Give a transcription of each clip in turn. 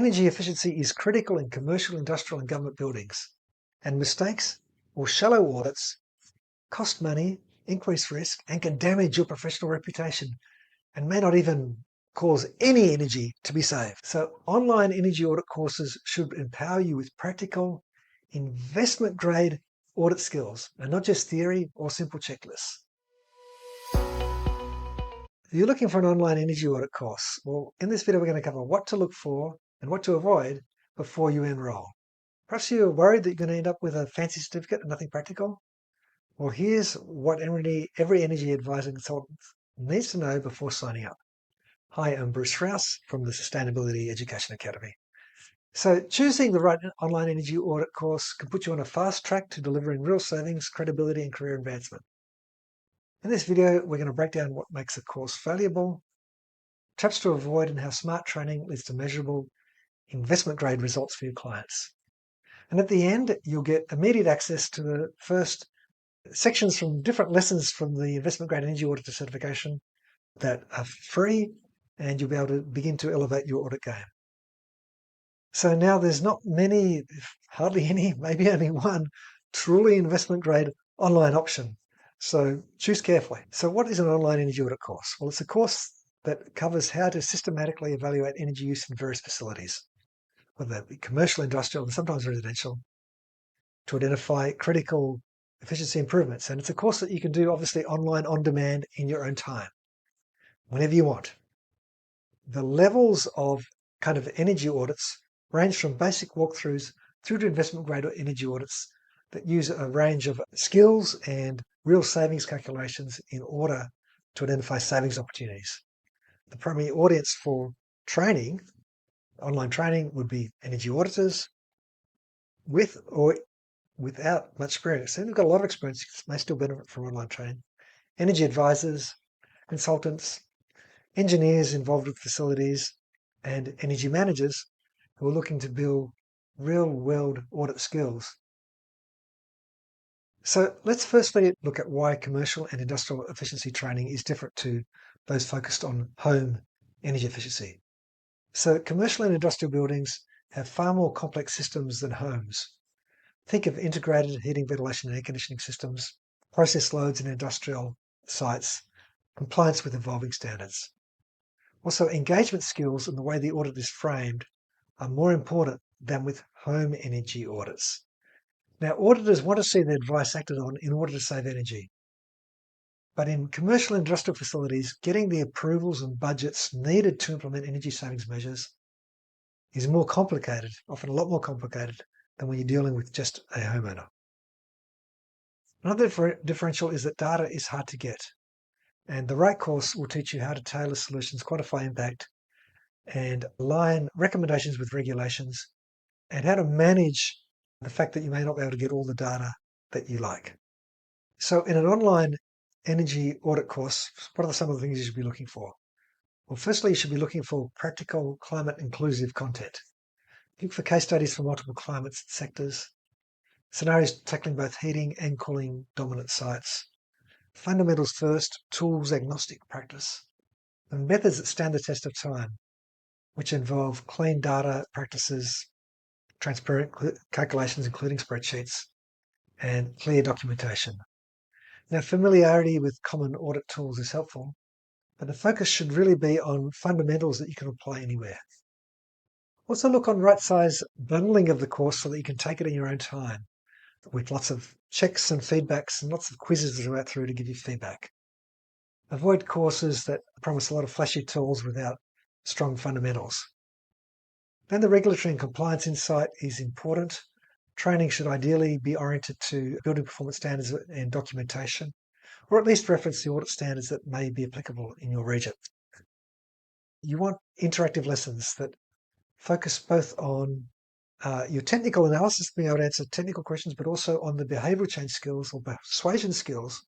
Energy efficiency is critical in commercial, industrial and government buildings, and mistakes or shallow audits cost money, increase risk, and can damage your professional reputation and may not even cause any energy to be saved. So online energy audit courses should empower you with practical, investment-grade audit skills, and not just theory or simple checklists. If you're looking for an online energy audit course, well, in this video we're going to cover what to look for and what to avoid before you enroll. Perhaps you're worried that you're going to end up with a fancy certificate and nothing practical. Well, here's what every energy advisor consultant needs to know before signing up. Hi, I'm Bruce Rouse from the Sustainability Education Academy. So choosing the right online energy audit course can put you on a fast track to delivering real savings, credibility, and career advancement. In this video, we're going to break down what makes a course valuable, traps to avoid, and how smart training leads to measurable, investment-grade results for your clients. And at the end, you'll get immediate access to the first sections from different lessons from the investment-grade energy auditor certification that are free, and you'll be able to begin to elevate your audit game. So now there's not many, hardly any, maybe only one truly investment-grade online option. So choose carefully. So what is an online energy audit course? Well, it's a course that covers how to systematically evaluate energy use in various facilities, whether that be commercial, industrial, and sometimes residential, to identify critical efficiency improvements. And it's a course that you can do obviously online on demand in your own time, whenever you want. The levels of kind of energy audits range from basic walkthroughs through to investment-grade energy audits that use a range of skills and real savings calculations in order to identify savings opportunities. The primary audience for training, online training, would be energy auditors with or without much experience. And they've got a lot of experience, may still benefit from online training. Energy advisors, consultants, engineers involved with facilities, and energy managers who are looking to build real-world audit skills. So let's firstly look at why commercial and industrial efficiency training is different to those focused on home energy efficiency. So commercial and industrial buildings have far more complex systems than homes. Think of integrated heating, ventilation, and air conditioning systems, process loads in industrial sites, compliance with evolving standards. Also, engagement skills and the way the audit is framed are more important than with home energy audits. Now, auditors want to see their advice acted on in order to save energy. But in commercial and industrial facilities, getting the approvals and budgets needed to implement energy savings measures is more complicated, often a lot more complicated than when you're dealing with just a homeowner. Another differential is that data is hard to get, and the right course will teach you how to tailor solutions, quantify impact, and align recommendations with regulations, and how to manage the fact that you may not be able to get all the data that you like. So in an online energy audit course, what are some of the things you should be looking for? Well, firstly, you should be looking for practical climate inclusive content. Look for case studies for multiple climates and sectors, scenarios tackling both heating and cooling dominant sites, fundamentals first, tools agnostic practice, and methods that stand the test of time, which involve clean data practices, transparent calculations, including spreadsheets, and clear documentation. Now, familiarity with common audit tools is helpful, but the focus should really be on fundamentals that you can apply anywhere. Also look on right size bundling of the course so that you can take it in your own time, with lots of checks and feedbacks and lots of quizzes that are out through to give you feedback. Avoid courses that promise a lot of flashy tools without strong fundamentals. Then the regulatory and compliance insight is important. Training should ideally be oriented to building performance standards and documentation, or at least reference the audit standards that may be applicable in your region. You want interactive lessons that focus both on your technical analysis, being able to answer technical questions, but also on the behavioral change skills or persuasion skills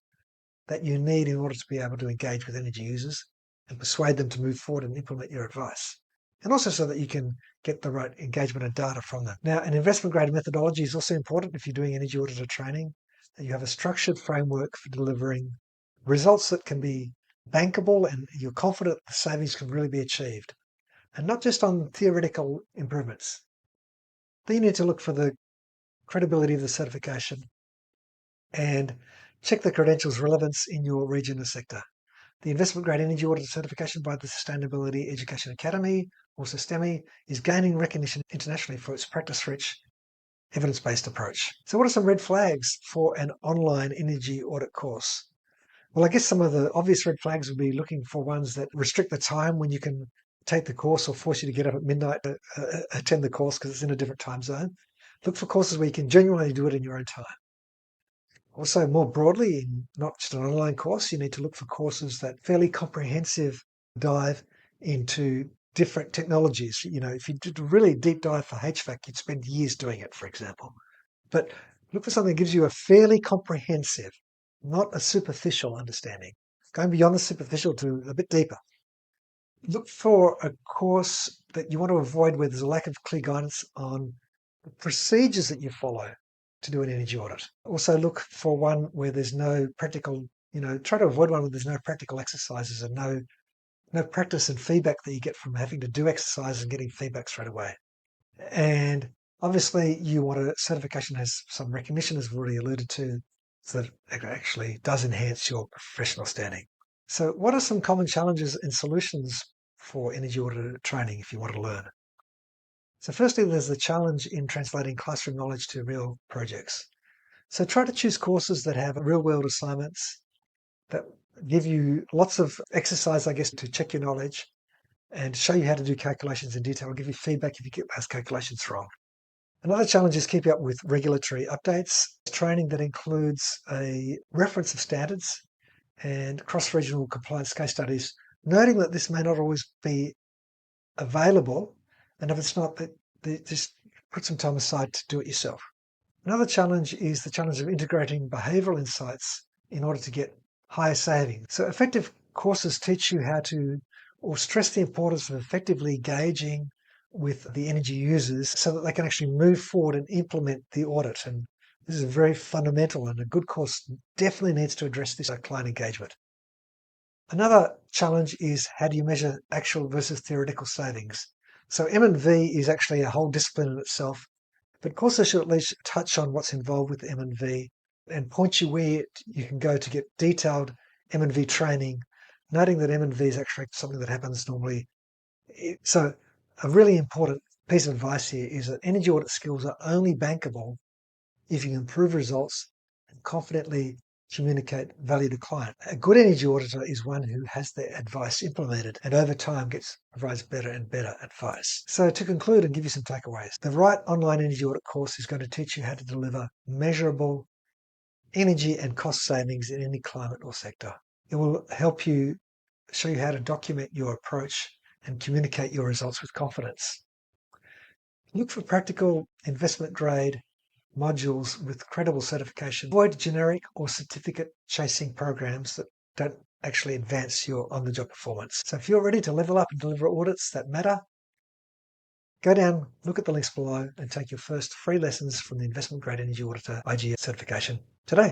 that you need in order to be able to engage with energy users and persuade them to move forward and implement your advice. And also so that you can get the right engagement and data from them. Now, an investment-grade methodology is also important if you're doing energy auditor training, that you have a structured framework for delivering results that can be bankable and you're confident the savings can really be achieved. and not just on theoretical improvements. Then you need to look for the credibility of the certification and check the credentials relevance in your region or sector. The investment grade energy auditor certification by the Sustainability Education Academy, or SUSTEMI, is gaining recognition internationally for its practice-rich, evidence-based approach. So what are some red flags for an online energy audit course? Well, I guess some of the obvious red flags would be looking for ones that restrict the time when you can take the course or force you to get up at midnight to attend the course because it's in a different time zone. Look for courses where you can genuinely do it in your own time. Also, more broadly, in not just an online course, you need to look for courses that fairly comprehensive dive into different technologies. If you did a really deep dive for HVAC, you'd spend years doing it, for example. But look for something that gives you a fairly comprehensive, not a superficial understanding, going beyond the superficial to a bit deeper. Look for a course that you want to avoid where there's a lack of clear guidance on the procedures that you follow to do an energy audit. Also look for one where there's no practical, try to avoid one where there's no practical exercises and no practice and feedback that you get from having to do exercises and getting feedback straight away. And obviously you want a certification that has some recognition, as we've already alluded to, so that it actually does enhance your professional standing. So what are some common challenges and solutions for energy auditor training if you want to learn? So firstly, there's the challenge in translating classroom knowledge to real projects. So try to choose courses that have real-world assignments that give you lots of exercise, I guess, to check your knowledge and show you how to do calculations in detail, give you feedback if you get those calculations wrong. Another challenge is keeping up with regulatory updates, training that includes a reference of standards and cross-regional compliance case studies, noting that this may not always be available, and if it's not, just put some time aside to do it yourself. Another challenge is the challenge of integrating behavioural insights in order to get higher savings. So effective courses teach you how to, or stress the importance of effectively engaging with the energy users so that they can actually move forward and implement the audit. And this is very fundamental, and a good course definitely needs to address this client engagement. Another challenge is how do you measure actual versus theoretical savings? So M&V is actually a whole discipline in itself, but courses should at least touch on what's involved with M&V and point you where you can go to get detailed M&V training, noting that M&V is actually something that happens normally. So a really important piece of advice here is that energy audit skills are only bankable if you improve results and confidently communicate value to client. A good energy auditor is one who has their advice implemented and over time provides better and better advice. So to conclude and give you some takeaways, the right online energy audit course is going to teach you how to deliver measurable energy and cost savings in any climate or sector. It will help you show you how to document your approach and communicate your results with confidence. Look for practical investment grade modules with credible certification. Avoid generic or certificate chasing programs that don't actually advance your on-the-job performance. So if you're ready to level up and deliver audits that matter, go down, look at the links below and take your first free lessons from the Investment Grade Energy Auditor IGEA certification today.